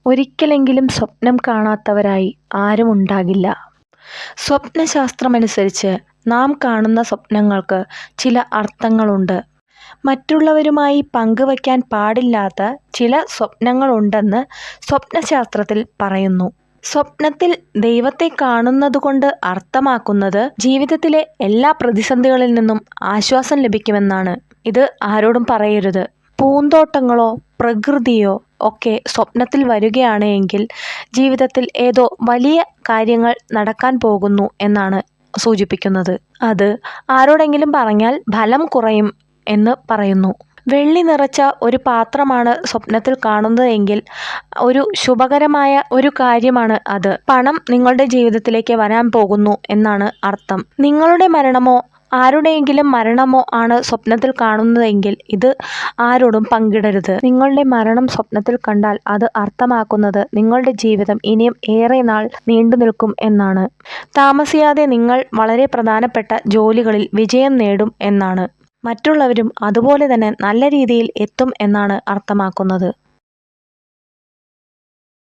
ഒരിക്കലെങ്കിലും സ്വപ്നം കാണാത്തവരായി ആരും ഉണ്ടാകില്ല. സ്വപ്നശാസ്ത്രമനുസരിച്ച് നാം കാണുന്ന സ്വപ്നങ്ങൾക്ക് ചില അർത്ഥങ്ങളുണ്ട്. മറ്റുള്ളവരുമായി പങ്കുവയ്ക്കാൻ പാടില്ലാത്ത ചില സ്വപ്നങ്ങളുണ്ടെന്ന് സ്വപ്നശാസ്ത്രത്തിൽ പറയുന്നു. സ്വപ്നത്തിൽ ദൈവത്തെ കാണുന്നതുകൊണ്ട് അർത്ഥമാക്കുന്നത് ജീവിതത്തിലെ എല്ലാ പ്രതിസന്ധികളിൽ നിന്നും ആശ്വാസം ലഭിക്കുമെന്നാണ്. ഇത് ആരോടും പറയരുത്. പൂന്തോട്ടങ്ങളോ പ്രകൃതിയോ ഒക്കെ സ്വപ്നത്തിൽ വരികയാണ് എങ്കിൽ ജീവിതത്തിൽ ഏതോ വലിയ കാര്യങ്ങൾ നടക്കാൻ പോകുന്നു എന്നാണ് സൂചിപ്പിക്കുന്നത്. അത് ആരോടെങ്കിലും പറഞ്ഞാൽ ഫലം കുറയും എന്ന് പറയുന്നു. വെള്ളി നിറച്ച ഒരു പാത്രമാണ് സ്വപ്നത്തിൽ കാണുന്നത് എങ്കിൽ ഒരു ശുഭകരമായ ഒരു കാര്യമാണ് അത്. പണം നിങ്ങളുടെ ജീവിതത്തിലേക്ക് വരാൻ പോകുന്നു എന്നാണ് അർത്ഥം. നിങ്ങളുടെ മരണമോ ആരുടെയെങ്കിലും മരണമോ ആണ് സ്വപ്നത്തിൽ കാണുന്നതെങ്കിൽ ഇത് ആരോടും പങ്കിടരുത്. നിങ്ങളുടെ മരണം സ്വപ്നത്തിൽ കണ്ടാൽ അത് അർത്ഥമാക്കുന്നത് നിങ്ങളുടെ ജീവിതം ഇനിയും ഏറെ നാൾ നീണ്ടു നിൽക്കും എന്നാണ്. താമസിയാതെ നിങ്ങൾ വളരെ പ്രധാനപ്പെട്ട ജോലികളിൽ വിജയം നേടും എന്നാണ്. മറ്റുള്ളവരും അതുപോലെ തന്നെ നല്ല രീതിയിൽ എത്തും എന്നാണ് അർത്ഥമാക്കുന്നത്.